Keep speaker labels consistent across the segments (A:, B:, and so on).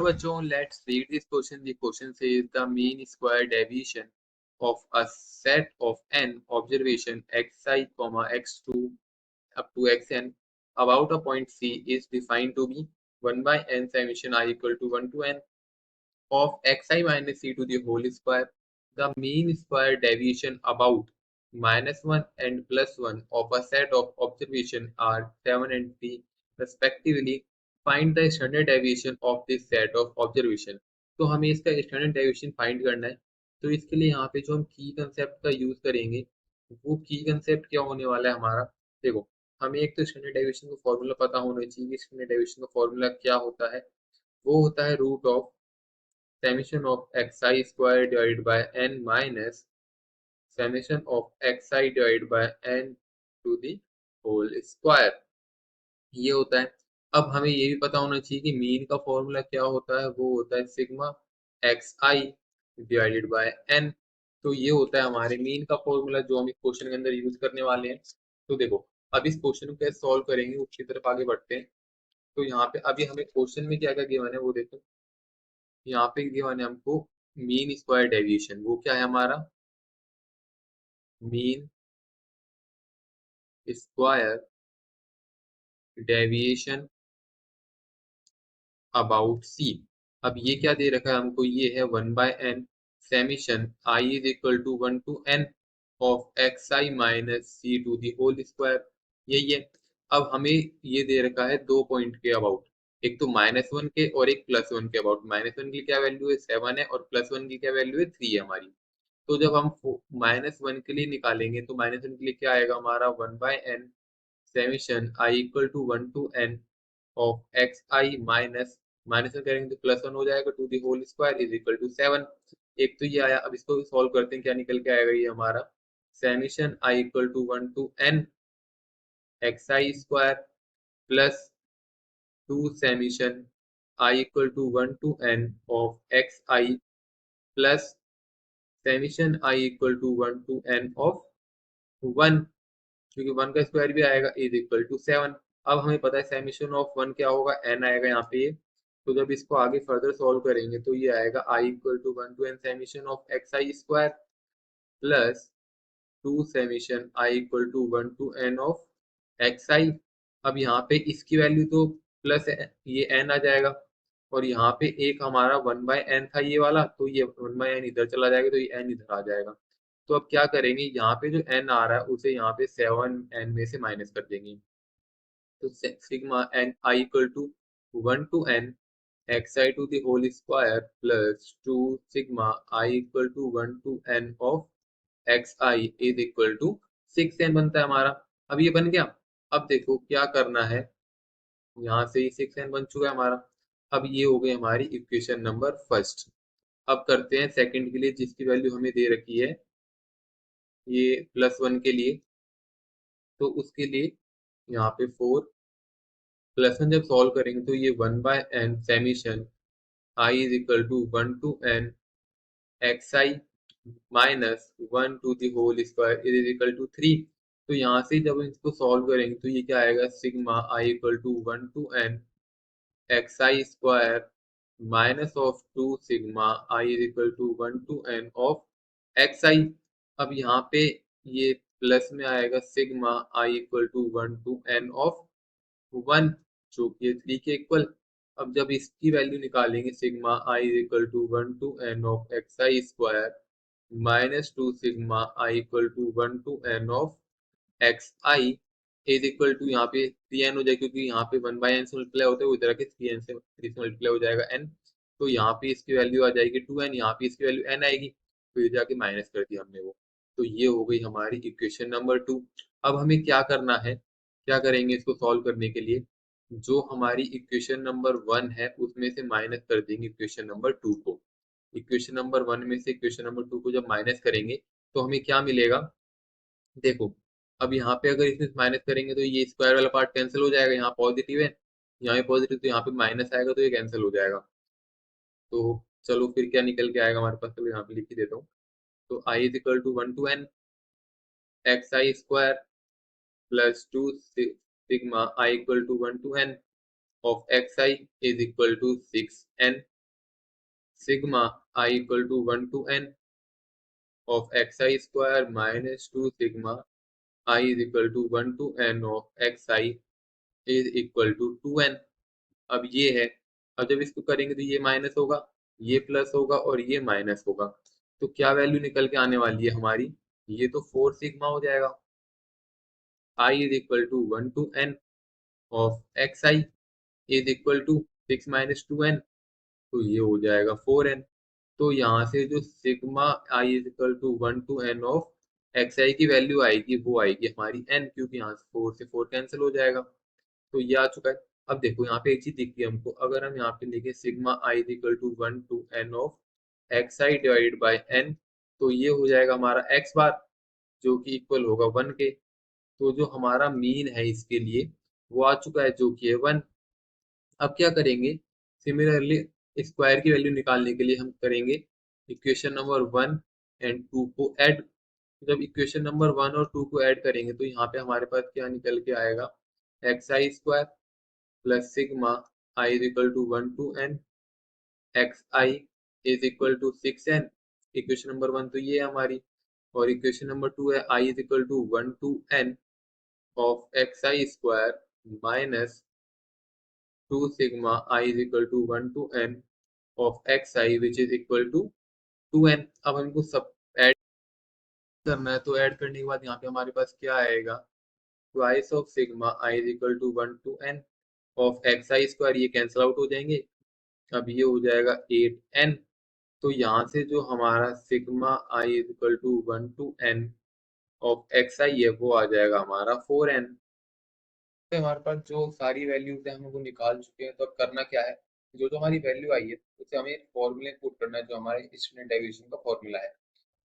A: Bachon, let's read this question. The question says the mean square deviation of a set of n observation xi, x2 up to xn about a point C is defined to be 1 by n summation I equal to 1 to n of xi minus c to the whole square. The mean square deviation about -1 and +1 of a set of observation are 7 and 3 respectively. Find the standard deviation of this set of observation. तो हमें इसका standard deviation find करना है। तो इसके लिए यहाँ पे जो हम की कंसेप्ट का यूज करेंगे वो की कंसेप्ट क्या होने वाला है हमारा। देखो, हमें एक तो स्टैंडर्ड डेविएशन का फॉर्मूला पता होना चाहिए। स्टैंडर्ड डेविएशन का फॉर्मूला क्या होता है? वो होता है root of summation of xi square divided by n minus summation of xi divided by n to the whole square। ये होता है। अब हमें ये भी पता होना चाहिए कि मीन का फॉर्मूला क्या होता है। वो होता है sigma xi divided by n। तो ये होता है हमारे मीन का फॉर्मूला जो हम इस क्वेश्चन के अंदर यूज करने वाले हैं। तो देखो, अब इस क्वेश्चन को कैसे सॉल्व करेंगे उसकी तरफ आगे बढ़ते हैं। तो यहाँ पे अभी हमें क्वेश्चन में क्या क्या गिवन है वो देखो। यहाँ पे गिवन है हमको मीन स्क्वायर डेविएशन। वो क्या है हमारा? Mean square deviation about C. अब ये क्या दे रखा है हमको? ये है 1 by n summation i is equal to 1 to n of x i minus c to the whole square. यही है। अब हमें ये दे रखा है 2 पॉइंट के अबाउट, एक तो -1 के और एक +1 के अबाउट। -1 की क्या वैल्यू है? 7 है, और +1 की क्या वैल्यू है? 3 है हमारी। तो जब हम -1 के लिए निकालेंगे तो -1 के लिए क्या आएगा हमारा? 1 by n summation i equal to 1 to n of x i minus minus में करेंगे तो +1 हो जाएगा to the whole square is equal to 7। एक तो ये आया। अब इसको सॉल्व करते हैं, क्या निकल के आएगा ये हमारा? Summation i equal to 1 to n x i square plus 2 summation i equal to 1 to n of x i plus summation i equal to 1 to n of 1, क्योंकि 1 का स्क्वायर भी आएगा, इज इक्वल टू 7। अब हमें पता है summation of 1 क्या होगा? n आएगा यहाँ पे। तो जब इसको आगे फर्दर सॉल्व करेंगे तो ये आएगा i equal to 1 to n summation of x i square plus 2 summation i equal to 1 to n of x i. अब यहाँ पे इसकी वैल्यू तो प्लस ये n आ जाएगा, और यहाँ पे एक हमारा 1 बाय एन था ये वाला, तो ये 1 बाय एन इधर चला जाएगा, तो ये n इधर आ जाएगा। तो अब क्या करेंगे? यहाँ पे जो n आ रहा है उसे यहाँ पे 7n में से माइनस कर देंगे। तो sigma n i equal to 1 to n x i to the whole square plus 2 sigma i equal to 1 to n of x i is equal to 6n बनता है हमारा। अब ये बन गया। अब देखो क्या करना है, यहाँ से ही 6n बन चुका है हमारा। अब ये हो गई हमारी इक्वेशन नंबर फर्स्ट। अब करते हैं सेकंड के लिए, जिसकी वैल्यू हमें दे रखी है ये +1 के लिए। तो उसके लिए यहाँ पे 4 +1 जब सॉल्व करेंगे तो ये 1 by n summation i is equal to 1 to n x i minus 1 to the whole square is equal to 3। तो यहाँ से जब इसको सॉल्व करेंगे तो ये क्या आएगा? Sigma i equal to 1 to n x i square minus of 2 sigma i is equal to 1 to n of x i. अब यहाँ पे ये प्लस में आएगा sigma i equal to 1 to n of 1, जो कि है 3 के इक्वल। अब जब इसकी वैल्यू निकालेंगे sigma i is equal to 1 to n of x i square minus 2 sigma i equal to 1 to n of x i is equal to, यहाँ पे 3n हो जाएगा, क्योंकि यहाँ पे 1 बाई एन से मल्टीप्लाई होता है, वो इधर के 3n से 3 से मल्टीप्लाई हो जाएगा n। तो यहाँ पे इसकी वैल्यू आ जाएगी 2n, यहाँ पे इसकी वैल्यू n आएगी, तो ये जाके माइनस कर दिया हमने वो। तो ये हो गई हमारी इक्वेशन नंबर 2। अब हमें क्या करना है, क्या करेंगे इसको सॉल्व करने के लिए? जो हमारी इक्वेशन नंबर 1 है उसमें से माइनस कर देंगे इक्वेशन नंबर 2 को। इक्वेशन नंबर 1 में से इक्वेशन नंबर 2 को जब माइनस करेंगे तो हमें क्या मिलेगा? देखो, अब यहाँ पे अगर इसमें माइनस करेंगे तो ये स्क्वायर वाला पार्ट कैंसिल हो जाएगा। यहाँ पॉजिटिव है, यहाँ पे पॉजिटिव, तो यहाँ पे माइनस आएगा तो ये कैंसिल हो जाएगा। तो चलो फिर क्या निकल के आएगा हमारे पास, तो यहाँ पे लिख ही देता हूँ। तो i is equal to 1 to n x i square plus 2 sigma i equal to 1 to n of x i is equal to 6n। Sigma i equal to 1 to n of xi square minus 2 sigma I is equal to 1 to n of xi is equal to 2n। अब ये है, अब जब इसको करेंगे तो ये minus होगा, ये प्लस होगा और ये माइनस होगा, तो क्या वैल्यू निकल के आने वाली है हमारी, ये तो 4 सिग्मा हो जाएगा। I is equal to 1 to n of xi is equal to 6 minus 2n, तो ये हो जाएगा 4n। तो यहाँ से जो sigma I is equal to 1 to n of xi की वैल्यू आएगी वो आएगी हमारी n, क्योंकि यहाँ से 4 से 4 कैंसिल हो जाएगा, तो ये आ चुका है। अब देखो यहाँ पे एक चीज दिखती है हमको, अगर हम यहाँ पे लिखे sigma I is equal to 1 to n of xi divided by n, तो ये हो जाएगा हमारा x बार जो कि इक्वल होगा 1 के। तो जो हमारा मीन है इसके लिए वो आ चुका है जो कि है 1। अब क्या करेंगे, सिमिलरली स्क्वायर की वैल्यू निकालने के लिए हम करेंगे इक्वेशन नंबर 1 एंड 2 को ऐड। जब इक्वेशन नंबर 1 और 2 को ऐड करेंगे तो यहाँ पे हमारे पास क्या निकल के आएगा, x i square plus sigma i is equal to 1 to n x i is equal to 6n। Equation number 1 तो ये है हमारी, और इक्वेशन नंबर 2 है i is equal to 1 to n of xi square minus 2 sigma I is equal to 1 to n of xi which is equal to 2n। अब हमको सब add करना है, तो ऐड करने के बाद यहाँ पे हमारे पास क्या आएगा, twice of sigma I is equal to 1 to n of xi square, ये कैंसिल आउट हो जाएंगे। अब ये हो जाएगा 8n। तो यहाँ से जो हमारा sigma I is equal to 1 to n of xi है वो आ जाएगा हमारा 4n। तो हमारे पास जो सारी वैल्यूज है हम उनको निकाल चुके हैं, तो अब करना क्या है, जो जो हमारी वैल्यू आई है उसे हमें फॉर्मूले पुट करना है जो हमारे स्टैंडर्ड डेविएशन का फॉर्मूला है।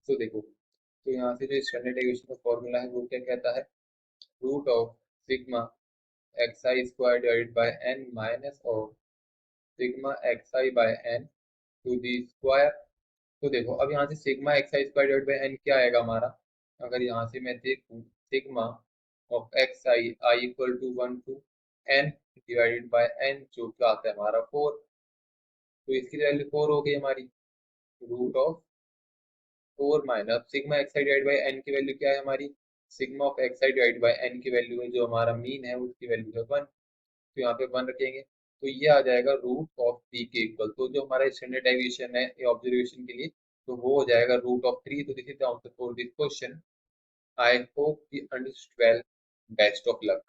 A: तो देखो, तो यहाँ से जो स्टैंडर्ड डेविएशन का फॉर्मूला है वो क्या कहता है, root of sigma x i square divided by n minus of sigma x i by n to the square. तो देखो अब यहाँ से sigma x i square divide by n क्या आएगा हमारा, अगर यहाँ से मैं देखूँ sigma of x i i equal to 1 to n divided by n जो क्या आता है हमारा 4, तो इसकी वैल्यू 4 हो गई हमारी। Root of 4 minus sigma x i divide by n की वैल्यू क्या है हमारी, sigma of x i divide by n की वैल्यू है जो हमारा मीन है उसकी वैल्यू है 1, तो यहाँ पे 1 रखेंगे, तो ये आ जाएगा रूट ऑफ 3 के इक्वल। तो जो हमारा स्टैंडर्ड डेविएशन है ऑब्जर्वेशन के लिए, तो वो हो जाएगा रूट ऑफ 3। तो this is the answer for this question. I hope you understood well. Best of luck.